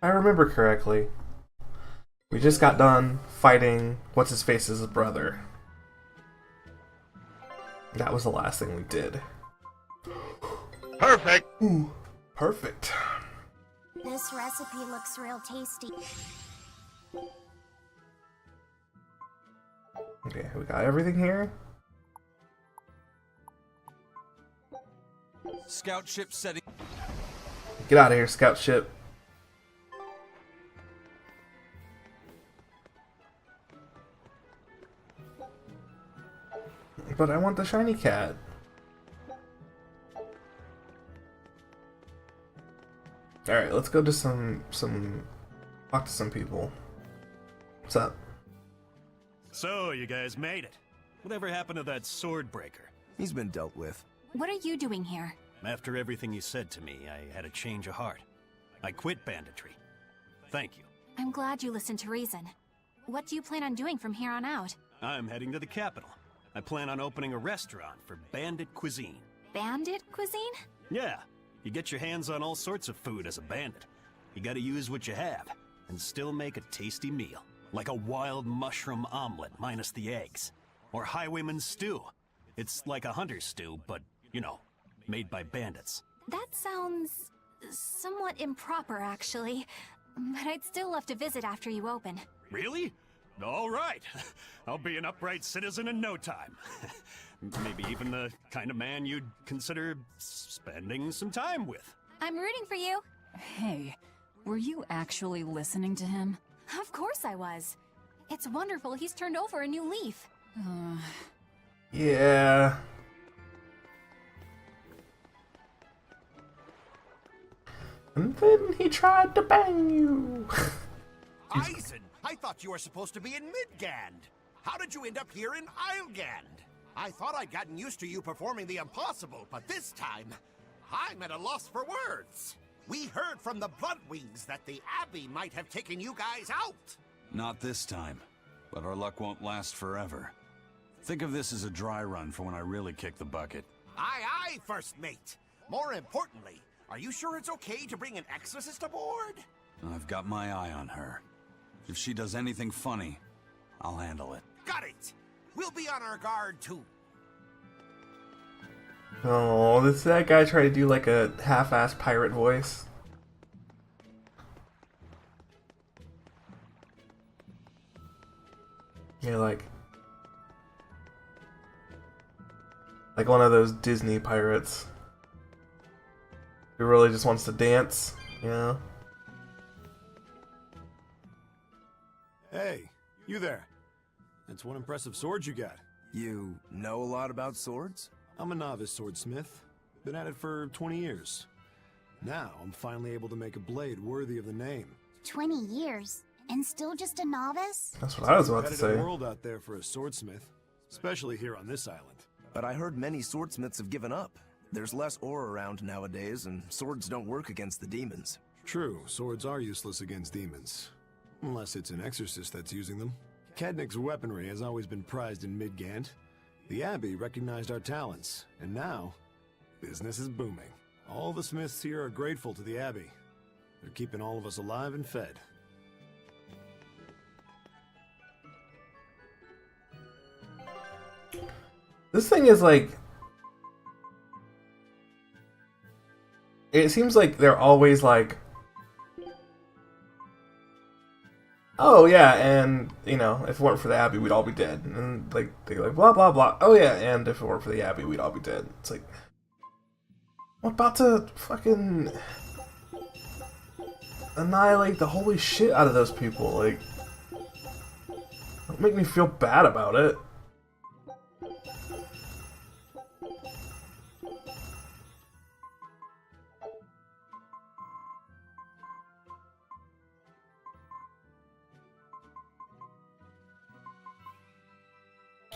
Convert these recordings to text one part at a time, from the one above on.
I remember correctly. We just got done fighting what's-his-face's brother. That was the last thing we did. Perfect! Ooh, perfect. This recipe looks real tasty. Okay, we got everything here. Scout ship setting. Get out of here, scout ship. But I want the shiny cat. Alright, let's go to talk to some people. What's up? So, you guys made it. Whatever happened to that sword breaker? He's been dealt with. What are you doing here? After everything you said to me, I had a change of heart. I quit banditry. Thank you. I'm glad you listened to reason. What do you plan on doing from here on out? I'm heading to the capital. I plan on opening a restaurant for bandit cuisine. Bandit cuisine? Yeah, you get your hands on all sorts of food as a bandit. You gotta use what you have, and still make a tasty meal. Like a wild mushroom omelet minus the eggs. Or highwayman's stew. It's like a hunter's stew, but, you know, made by bandits. That sounds somewhat improper, actually. But I'd still love to visit after you open. Really? All right. I'll be an upright citizen in no time. Maybe even the kind of man you'd consider spending some time with. I'm rooting for you. Hey, were you actually listening to him? Of course I was. It's wonderful he's turned over a new leaf. Yeah. And then he tried to bang you. Eisen, I thought you were supposed to be in Midgand. How did you end up here in Islegand? I thought I'd gotten used to you performing the impossible, but this time, I'm at a loss for words. We heard from the Bloodwings that the Abbey might have taken you guys out. Not this time, but our luck won't last forever. Think of this as a dry run for when I really kick the bucket. Aye, aye, First Mate. More importantly, are you sure it's okay to bring an exorcist aboard? I've got my eye on her. If she does anything funny, I'll handle it. Got it. We'll be on our guard, too. Oh, that guy tried to do like a half-assed pirate voice. Yeah, like one of those Disney pirates who really just wants to dance, you know? Hey, you there. That's one impressive sword you got. You know a lot about swords? I'm a novice swordsmith. Been at it for 20 years. Now, I'm finally able to make a blade worthy of the name. 20 years, and still just a novice? That's what I was about to Competitive say. world out there for a swordsmith, especially here on this island. But I heard many swordsmiths have given up. There's less ore around nowadays, and swords don't work against the demons. True, swords are useless against demons. Unless it's an exorcist that's using them. Kadnik's weaponry has always been prized in Midgand. The Abbey recognized our talents, and now, business is booming. All the smiths here are grateful to the Abbey. They're keeping all of us alive and fed. This thing is like... It seems like they're always like... Oh yeah, and, you know, if it weren't for the Abbey, we'd all be dead. And, like, they're like, blah, blah, blah. Oh yeah, and if it weren't for the Abbey, we'd all be dead. It's like... I'm about to fucking... annihilate the holy shit out of those people, like... Don't make me feel bad about it.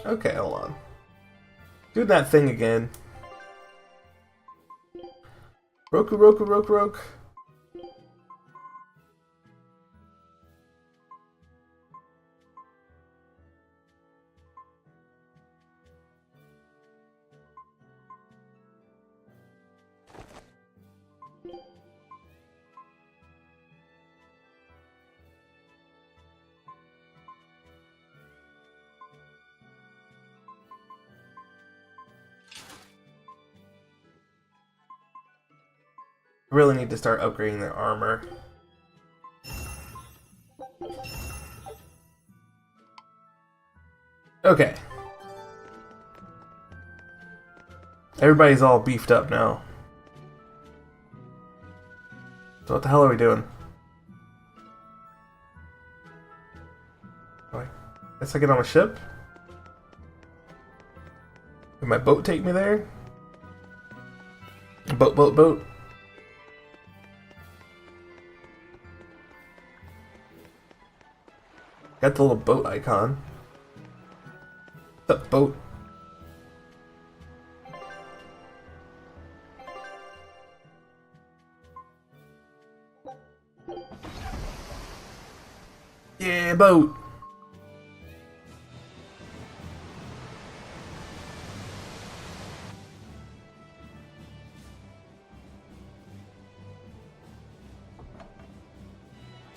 Okay, hold on. Do that thing again. Roku, Roku, Roku, Roku. Really need to start upgrading their armor. Okay. Everybody's all beefed up now. So what the hell are we doing? I guess I get on a ship? Can my boat take me there? Boat, boat, boat. Got the little boat icon. What's up, boat? Yeah, boat!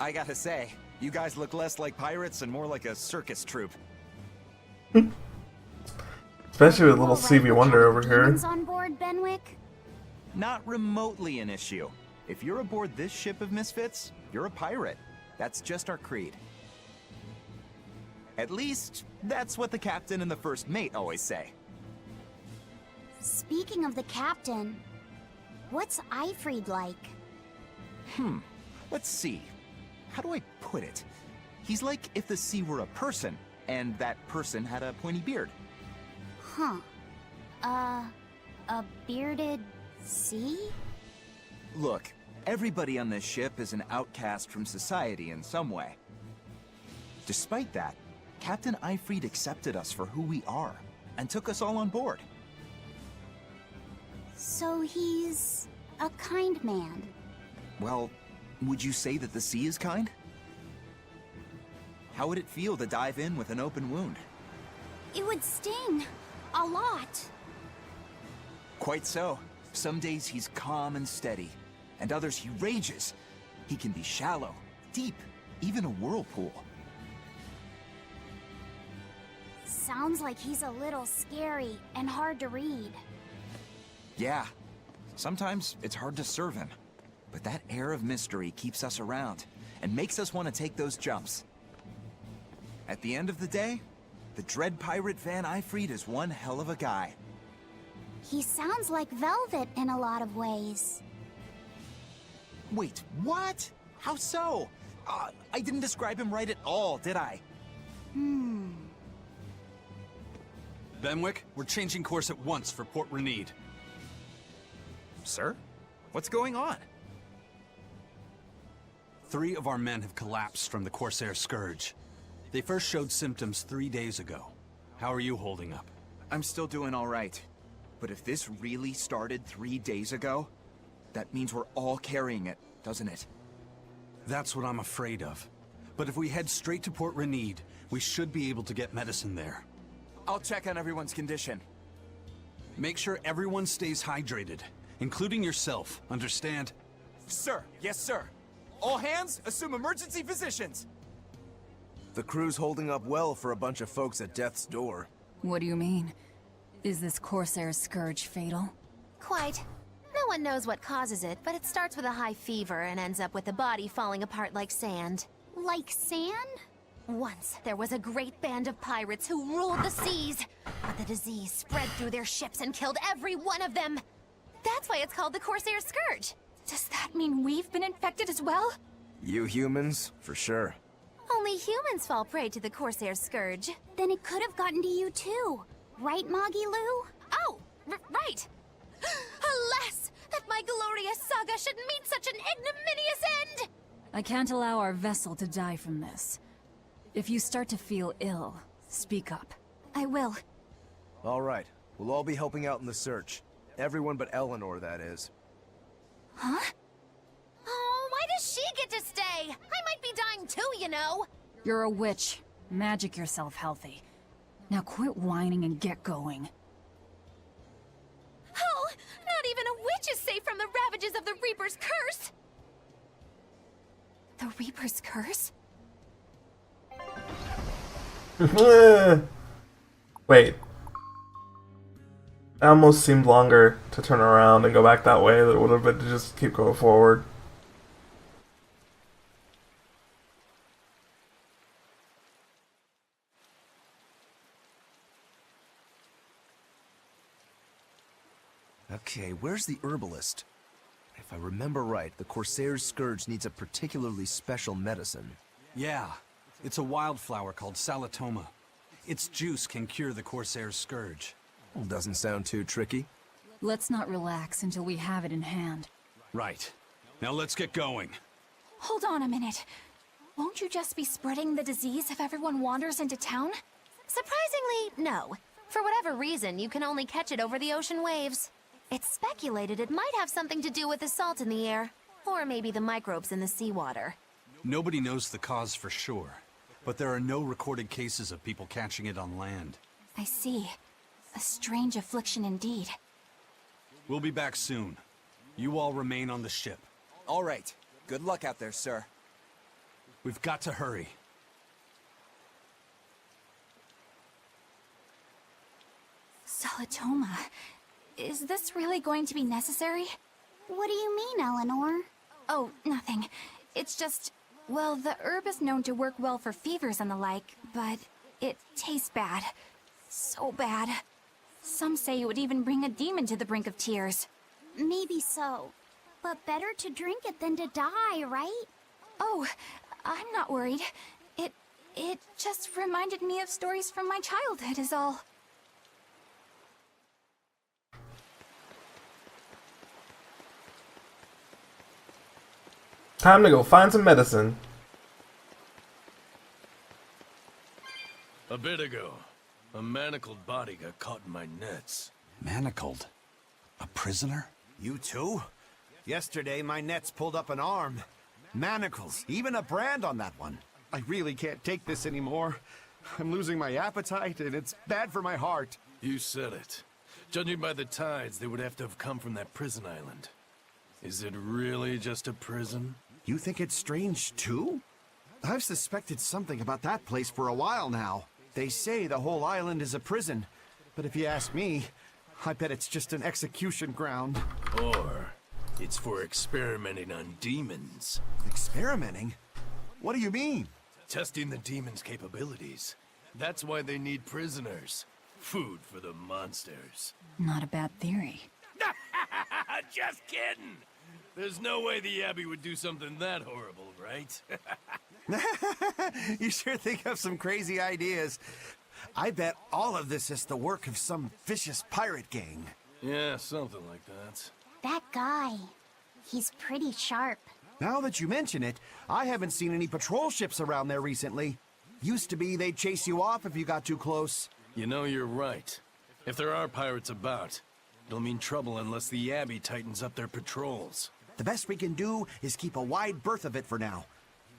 I gotta say, you guys look less like pirates and more like a circus troupe. Especially with little Stevie Wonder over here. Demons on board, Benwick? Not remotely an issue. If you're aboard this ship of misfits, you're a pirate. That's just our creed. At least, that's what the captain and the first mate always say. Speaking of the captain, what's Eifried like? Let's see. How do I put it? He's like if the sea were a person, and that person had a pointy beard. Huh. A bearded sea? Look, everybody on this ship is an outcast from society in some way. Despite that, Captain Eifried accepted us for who we are, and took us all on board. So he's a kind man. Well, would you say that the sea is kind? How would it feel to dive in with an open wound? It would sting. A lot. Quite so. Some days he's calm and steady, and others he rages. He can be shallow, deep, even a whirlpool. Sounds like he's a little scary and hard to read. Yeah, sometimes it's hard to serve him, but that air of mystery keeps us around and makes us want to take those jumps. At the end of the day, the dread pirate Van Eifried is one hell of a guy. He sounds like Velvet in a lot of ways. Wait, what? How so? I didn't describe him right at all, did I? Benwick, we're changing course at once for Port Renede. Sir? What's going on? 3 of our men have collapsed from the Corsair Scourge. They first showed symptoms 3 days ago. How are you holding up? I'm still doing all right. But if this really started 3 days ago, that means we're all carrying it, doesn't it? That's what I'm afraid of. But if we head straight to Port Renede, we should be able to get medicine there. I'll check on everyone's condition. Make sure everyone stays hydrated, including yourself, understand? Sir, yes sir. All hands, assume emergency positions. The crew's holding up well for a bunch of folks at death's door. What do you mean? Is this Corsair Scourge fatal? Quite. No one knows what causes it, but it starts with a high fever and ends up with the body falling apart like sand. Like sand? Once, there was a great band of pirates who ruled the seas, but the disease spread through their ships and killed every one of them. That's why it's called the Corsair Scourge. Does that mean we've been infected as well? You humans, for sure. Only humans fall prey to the Corsair Scourge. Then it could have gotten to you too. Right, Moggy Lou? Oh, right. Alas, that my glorious saga should meet such an ignominious end! I can't allow our vessel to die from this. If you start to feel ill, speak up. I will. All right, we'll all be helping out in the search. Everyone but Eleanor, that is. Huh? Oh, why does she get to stay? I might be dying too, you know. You're a witch. Magic yourself healthy. Now quit whining and get going. Oh, not even a witch is safe from the ravages of the Reaper's curse! The Reaper's curse? Wait. It almost seemed longer to turn around and go back that way than it would have been to just keep going forward. Okay, where's the herbalist? If I remember right, the Corsair's Scourge needs a particularly special medicine. Yeah, it's a wildflower called Salatoma. Its juice can cure the Corsair's Scourge. Doesn't sound too tricky. Let's not relax until we have it in hand. Right. Now let's get going. Hold on a minute. Won't you just be spreading the disease if everyone wanders into town? Surprisingly, no. For whatever reason, you can only catch it over the ocean waves. It's speculated it might have something to do with the salt in the air, or maybe the microbes in the seawater. Nobody knows the cause for sure, but there are no recorded cases of people catching it on land. I see. A strange affliction indeed. We'll be back soon. You all remain on the ship. All right. Good luck out there, sir. We've got to hurry. Salatoma. Is this really going to be necessary? What do you mean, Eleanor? Oh, nothing. It's just, well, the herb is known to work well for fevers and the like, but it tastes bad. So bad. Some say it would even bring a demon to the brink of tears. Maybe so. But better to drink it than to die, right? Oh, I'm not worried. It just reminded me of stories from my childhood is all. Time to go find some medicine. A bit ago, a manacled body got caught in my nets. Manacled? A prisoner? You too? Yesterday, my nets pulled up an arm. Manacles, even a brand on that one. I really can't take this anymore. I'm losing my appetite, and it's bad for my heart. You said it. Judging by the tides, they would have to have come from that prison island. Is it really just a prison? You think it's strange, too? I've suspected something about that place for a while now. They say the whole island is a prison, but if you ask me, I bet it's just an execution ground. Or it's for experimenting on demons. Experimenting? What do you mean? Testing the demons' capabilities. That's why they need prisoners. Food for the monsters. Not a bad theory. Just kidding! There's no way the Abbey would do something that horrible, right? You sure think of some crazy ideas. I bet all of this is the work of some vicious pirate gang. Yeah, something like that. That guy. He's pretty sharp. Now that you mention it, I haven't seen any patrol ships around there recently. Used to be they'd chase you off if you got too close. You know, you're right. If there are pirates about, it'll mean trouble unless the Abbey tightens up their patrols. The best we can do is keep a wide berth of it for now.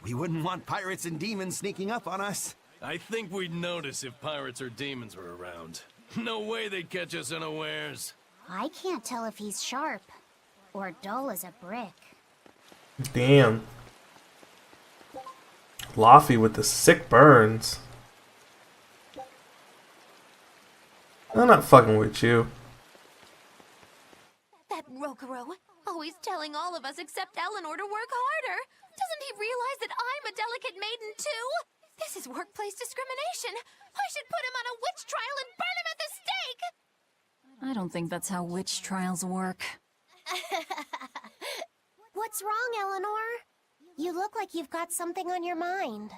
We wouldn't want pirates and demons sneaking up on us. I think we'd notice if pirates or demons were around. No way they'd catch us unawares. I can't tell if he's sharp or dull as a brick. Damn. Laffy with the sick burns. I'm not fucking with you. That Rokuro, always telling all of us except Eleanor to work harder. Doesn't he realize that I'm a delicate maiden too? This is workplace discrimination. I should put him on a witch trial and burn him at the stake! I don't think that's how witch trials work. What's wrong, Eleanor? You look like you've got something on your mind.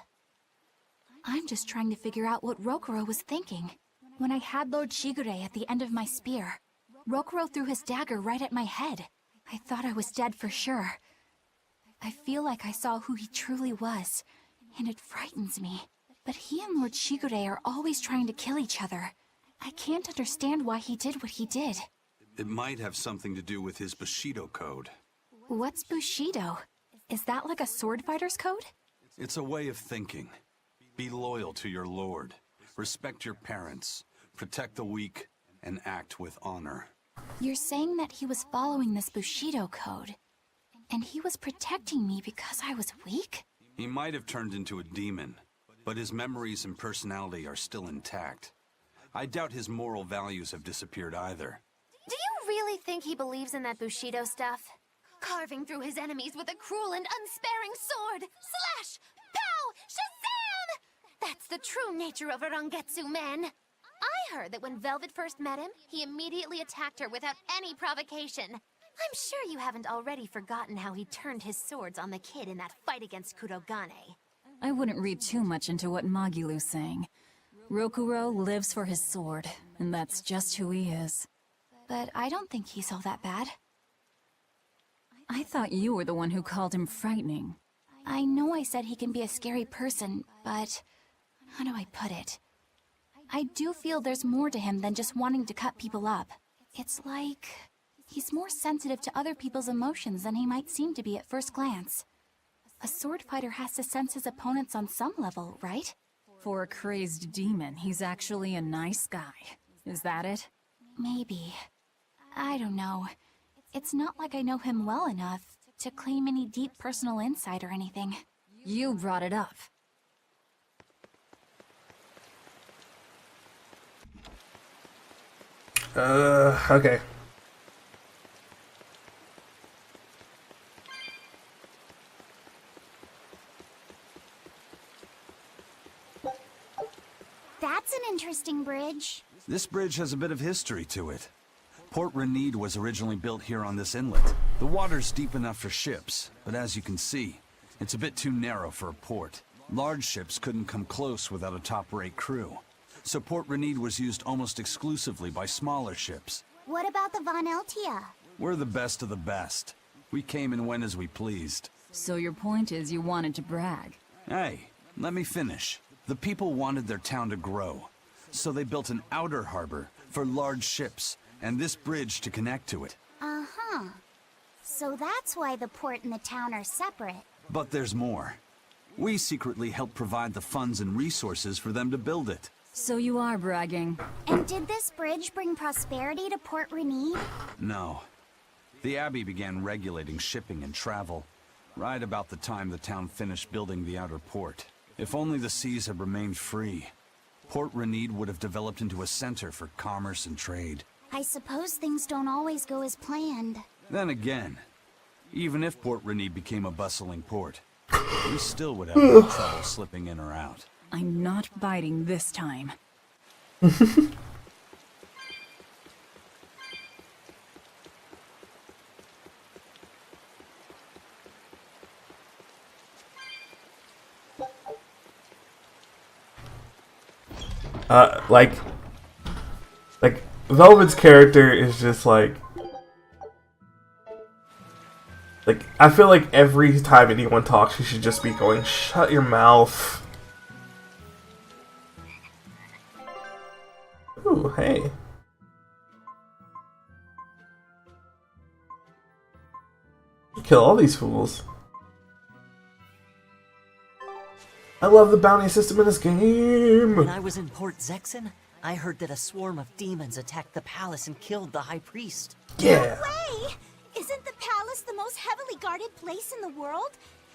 I'm just trying to figure out what Rokuro was thinking. When I had Lord Shigure at the end of my spear, Rokuro threw his dagger right at my head. I thought I was dead for sure. I feel like I saw who he truly was, and it frightens me. But he and Lord Shigure are always trying to kill each other. I can't understand why he did what he did. It might have something to do with his Bushido code. What's Bushido? Is that like a sword fighter's code? It's a way of thinking. Be loyal to your lord. Respect your parents. Protect the weak. And act with honor. You're saying that he was following this Bushido code, and he was protecting me because I was weak? He might have turned into a demon, but his memories and personality are still intact. I doubt his moral values have disappeared either. think he believes in that Bushido stuff? Carving through his enemies with a cruel and unsparing sword! Slash! Pow! Shazam! That's the true nature of a Rangetsu man! I heard that when Velvet first met him, he immediately attacked her without any provocation. I'm sure you haven't already forgotten how he turned his swords on the kid in that fight against Kurogane. I wouldn't read too much into what Magilu's saying. Rokuro lives for his sword, and that's just who he is. But I don't think he's all that bad. I thought you were the one who called him frightening. I know I said he can be a scary person, but how do I put it? I do feel there's more to him than just wanting to cut people up. It's like he's more sensitive to other people's emotions than he might seem to be at first glance. A sword fighter has to sense his opponents on some level, right? For a crazed demon, he's actually a nice guy. Is that it? Maybe. I don't know. It's not like I know him well enough to claim any deep personal insight or anything. You brought it up. Okay. That's an interesting bridge. This bridge has a bit of history to it. Port Renede was originally built here on this inlet. The water's deep enough for ships, but as you can see, it's a bit too narrow for a port. Large ships couldn't come close without a top-rate crew. So Port Renede was used almost exclusively by smaller ships. What about the Von Eltia? We're the best of the best. We came and went as we pleased. So your point is you wanted to brag? Hey, let me finish. The people wanted their town to grow, so they built an outer harbor for large ships, and this bridge to connect to it. Uh-huh. So that's why the port and the town are separate. But there's more. We secretly helped provide the funds and resources for them to build it. So you are bragging. And did this bridge bring prosperity to Port Renede? No. The Abbey began regulating shipping and travel, right about the time the town finished building the outer port. If only the seas had remained free, Port Renede would have developed into a center for commerce and trade. I suppose things don't always go as planned. Then again, even if Port Renede became a bustling port, we still would have no trouble slipping in or out. I'm not biting this time. Like Velvet's character is just like I feel like every time anyone talks, you should just be going, "Shut your mouth." Ooh, hey. Kill all these fools. I love the bounty system in this game. When I was in Port Zexen, I heard that a swarm of demons attacked the palace and killed the High Priest. Yeah. No way! Isn't the palace the most heavily guarded place in the world?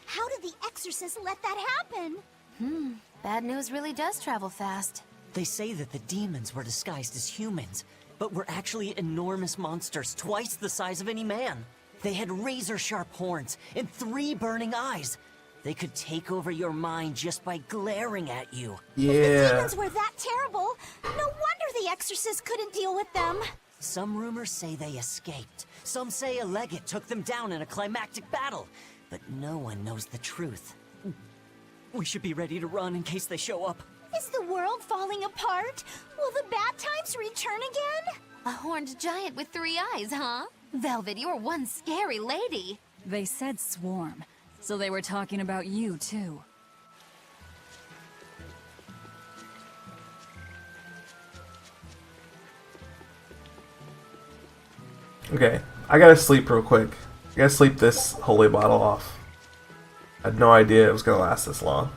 How did the exorcist let that happen? Bad news really does travel fast. They say that the demons were disguised as humans, but were actually enormous monsters twice the size of any man. They had razor-sharp horns and 3 burning eyes. They could take over your mind just by glaring at you. Yeah. If the demons were that terrible, no wonder the exorcist couldn't deal with them. Some rumors say they escaped. Some say a legate took them down in a climactic battle. But no one knows the truth. We should be ready to run in case they show up. Is the world falling apart? Will the bad times return again? A horned giant with 3 eyes, huh? Velvet, you're one scary lady. They said swarm, so they were talking about you too. Okay, I gotta sleep real quick. I gotta sleep this holy bottle off. I had no idea it was gonna last this long.